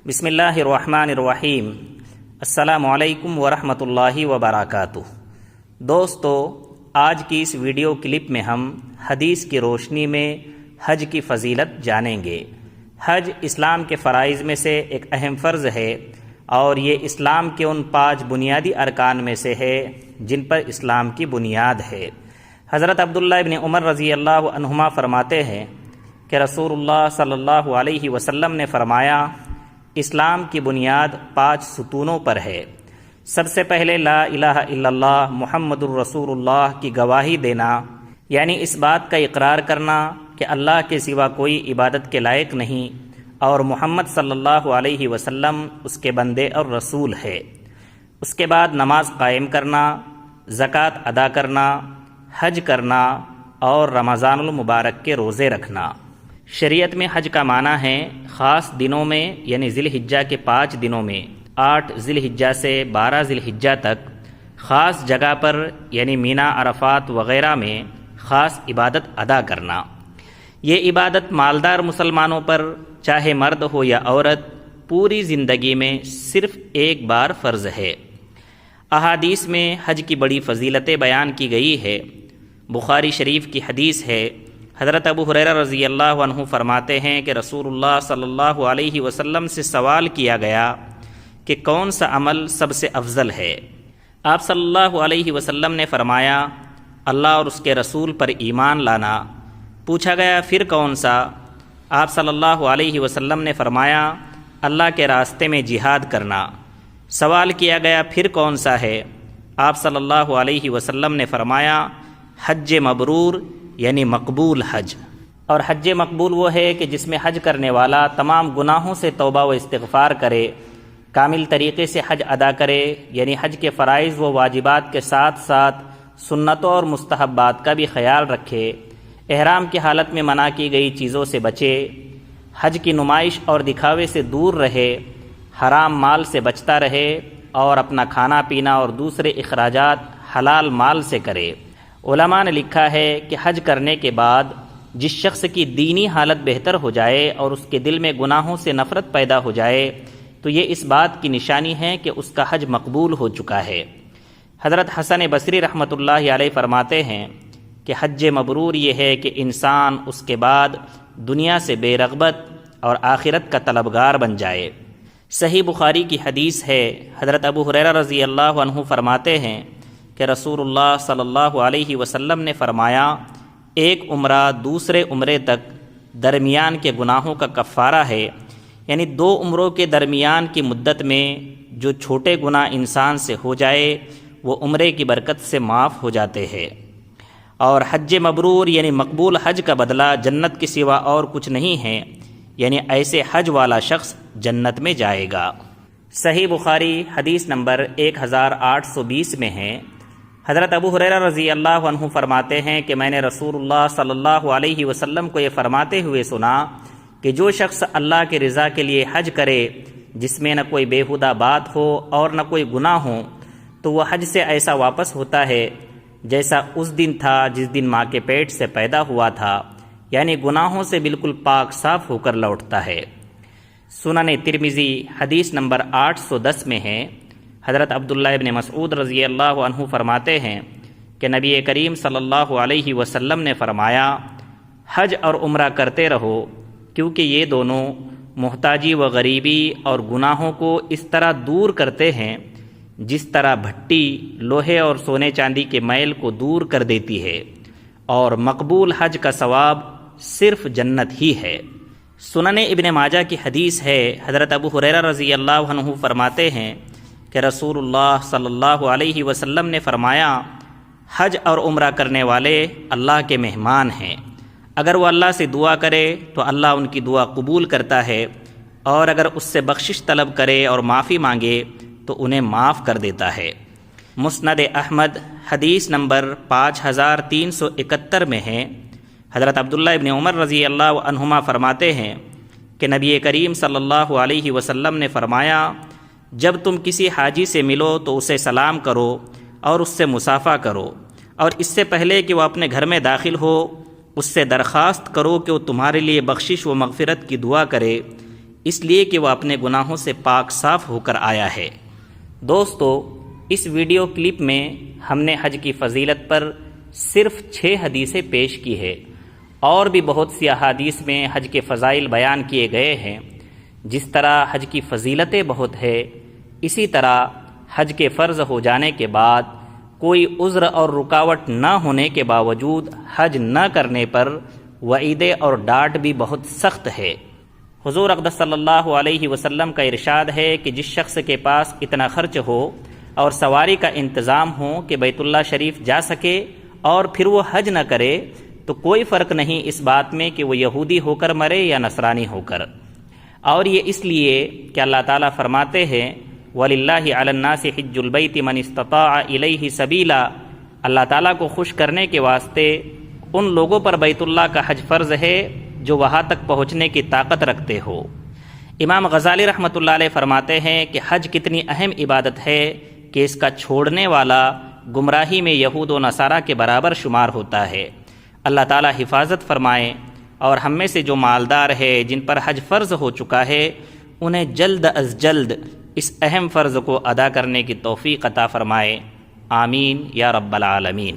بسم اللہ الرحمن الرحیم۔ السلام علیکم ورحمۃ اللہ وبرکاتہ۔ دوستو، آج کی اس ویڈیو کلپ میں ہم حدیث کی روشنی میں حج کی فضیلت جانیں گے۔ حج اسلام کے فرائض میں سے ایک اہم فرض ہے اور یہ اسلام کے ان 5 بنیادی ارکان میں سے ہے جن پر اسلام کی بنیاد ہے۔ حضرت عبداللہ ابن عمر رضی اللہ عنہما فرماتے ہیں کہ رسول اللہ صلی اللہ علیہ وسلم نے فرمایا، اسلام کی بنیاد 5 ستونوں پر ہے۔ سب سے پہلے لا الہ الا اللہ محمد الرسول اللہ کی گواہی دینا، یعنی اس بات کا اقرار کرنا کہ اللہ کے سوا کوئی عبادت کے لائق نہیں اور محمد صلی اللہ علیہ وسلم اس کے بندے اور رسول ہے۔ اس کے بعد نماز قائم کرنا، زکوٰۃ ادا کرنا، حج کرنا اور رمضان المبارک کے روزے رکھنا۔ شریعت میں حج کا معنی ہے خاص دنوں میں، یعنی ذی الحجہ کے 5 دنوں میں 8 ذی الحجہ سے 12 ذی الحجہ تک خاص جگہ پر یعنی مینا، عرفات وغیرہ میں خاص عبادت ادا کرنا۔ یہ عبادت مالدار مسلمانوں پر چاہے مرد ہو یا عورت پوری زندگی میں صرف ایک بار فرض ہے۔ احادیث میں حج کی بڑی فضیلتیں بیان کی گئی ہے۔ بخاری شریف کی حدیث ہے، حضرت ابو ہریرہ رضی اللہ عنہ فرماتے ہیں کہ رسول اللہ صلی اللہ علیہ وسلم سے سوال کیا گیا کہ کون سا عمل سب سے افضل ہے؟ آپ صلی اللہ علیہ وسلم نے فرمایا، اللہ اور اس کے رسول پر ایمان لانا۔ پوچھا گیا پھر کون سا؟ آپ صلی اللہ علیہ وسلم نے فرمایا، اللہ کے راستے میں جہاد کرنا۔ سوال کیا گیا پھر کون سا ہے؟ آپ صلی اللہ علیہ وسلم نے فرمایا، حج مبرور یعنی مقبول حج۔ اور حج مقبول وہ ہے کہ جس میں حج کرنے والا تمام گناہوں سے توبہ و استغفار کرے، کامل طریقے سے حج ادا کرے، یعنی حج کے فرائض و واجبات کے ساتھ ساتھ سنتوں اور مستحبات کا بھی خیال رکھے، احرام کی حالت میں منع کی گئی چیزوں سے بچے، حج کی نمائش اور دکھاوے سے دور رہے، حرام مال سے بچتا رہے اور اپنا کھانا پینا اور دوسرے اخراجات حلال مال سے کرے۔ علماء نے لکھا ہے کہ حج کرنے کے بعد جس شخص کی دینی حالت بہتر ہو جائے اور اس کے دل میں گناہوں سے نفرت پیدا ہو جائے تو یہ اس بات کی نشانی ہے کہ اس کا حج مقبول ہو چکا ہے۔ حضرت حسن بصری رحمۃ اللہ علیہ فرماتے ہیں کہ حج مبرور یہ ہے کہ انسان اس کے بعد دنیا سے بے رغبت اور آخرت کا طلبگار بن جائے۔ صحیح بخاری کی حدیث ہے، حضرت ابو ہریرہ رضی اللہ عنہ فرماتے ہیں کہ رسول اللہ صلی اللہ علیہ وسلم نے فرمایا، ایک عمرہ دوسرے عمرے تک درمیان کے گناہوں کا کفارہ ہے، یعنی 2 عمروں کے درمیان کی مدت میں جو چھوٹے گناہ انسان سے ہو جائے وہ عمرے کی برکت سے معاف ہو جاتے ہیں۔ اور حج مبرور یعنی مقبول حج کا بدلہ جنت کے سوا اور کچھ نہیں ہے، یعنی ایسے حج والا شخص جنت میں جائے گا۔ صحیح بخاری حدیث نمبر 1820 میں ہے، حضرت ابو ہریرہ رضی اللہ عنہ فرماتے ہیں کہ میں نے رسول اللہ صلی اللہ علیہ وسلم کو یہ فرماتے ہوئے سنا کہ جو شخص اللہ کی رضا کے لیے حج کرے جس میں نہ کوئی بیہودہ بات ہو اور نہ کوئی گناہ ہو تو وہ حج سے ایسا واپس ہوتا ہے جیسا اس دن تھا جس دن ماں کے پیٹ سے پیدا ہوا تھا، یعنی گناہوں سے بالکل پاک صاف ہو کر لوٹتا ہے۔ سنن ترمذی حدیث نمبر 810 میں ہے، حضرت عبداللہ ابن مسعود رضی اللہ عنہ فرماتے ہیں کہ نبی کریم صلی اللہ علیہ وسلم نے فرمایا، حج اور عمرہ کرتے رہو کیونکہ یہ دونوں محتاجی و غریبی اور گناہوں کو اس طرح دور کرتے ہیں جس طرح بھٹی لوہے اور سونے چاندی کے میل کو دور کر دیتی ہے، اور مقبول حج کا ثواب صرف جنت ہی ہے۔ سنن ابن ماجہ کی حدیث ہے، حضرت ابو ہریرہ رضی اللہ عنہ فرماتے ہیں کہ رسول اللہ صلی اللہ علیہ وسلم نے فرمایا، حج اور عمرہ کرنے والے اللہ کے مہمان ہیں، اگر وہ اللہ سے دعا کرے تو اللہ ان کی دعا قبول کرتا ہے، اور اگر اس سے بخشش طلب کرے اور معافی مانگے تو انہیں معاف کر دیتا ہے۔ مسند احمد حدیث نمبر 5371 میں ہے، حضرت عبداللہ ابن عمر رضی اللہ عنہما فرماتے ہیں کہ نبی کریم صلی اللہ علیہ وسلم نے فرمایا، جب تم کسی حاجی سے ملو تو اسے سلام کرو اور اس سے مصافحہ کرو، اور اس سے پہلے کہ وہ اپنے گھر میں داخل ہو اس سے درخواست کرو کہ وہ تمہارے لیے بخشش و مغفرت کی دعا کرے، اس لیے کہ وہ اپنے گناہوں سے پاک صاف ہو کر آیا ہے۔ دوستو، اس ویڈیو کلپ میں ہم نے حج کی فضیلت پر صرف 6 حدیثیں پیش کی ہے، اور بھی بہت سی احادیث میں حج کے فضائل بیان کیے گئے ہیں۔ جس طرح حج کی فضیلتیں بہت ہے، اسی طرح حج کے فرض ہو جانے کے بعد کوئی عذر اور رکاوٹ نہ ہونے کے باوجود حج نہ کرنے پر وعیدیں اور ڈانٹ بھی بہت سخت ہے۔ حضور اقدس صلی اللہ علیہ وسلم کا ارشاد ہے کہ جس شخص کے پاس اتنا خرچ ہو اور سواری کا انتظام ہو کہ بیت اللہ شریف جا سکے اور پھر وہ حج نہ کرے، تو کوئی فرق نہیں اس بات میں کہ وہ یہودی ہو کر مرے یا نصرانی ہو کر۔ اور یہ اس لیے کہ اللہ تعالیٰ فرماتے ہیں وَلِلَّهِ عَلَى النَّاسِ حِجُّ الْبَيْتِ مَنِ اسْتَطَاعَ إِلَيْهِ سَبِيلًا، اللہ تعالیٰ کو خوش کرنے کے واسطے ان لوگوں پر بیت اللہ کا حج فرض ہے جو وہاں تک پہنچنے کی طاقت رکھتے ہو۔ امام غزالی رحمۃ اللہ علیہ فرماتے ہیں کہ حج کتنی اہم عبادت ہے کہ اس کا چھوڑنے والا گمراہی میں یہود و نصارہ کے برابر شمار ہوتا ہے۔ اللہ تعالیٰ حفاظت فرمائے، اور ہم میں سے جو مالدار ہے جن پر حج فرض ہو چکا ہے انہیں جلد از جلد اس اہم فرض کو ادا کرنے کی توفیق عطا فرمائے۔ آمین یا رب العالمین۔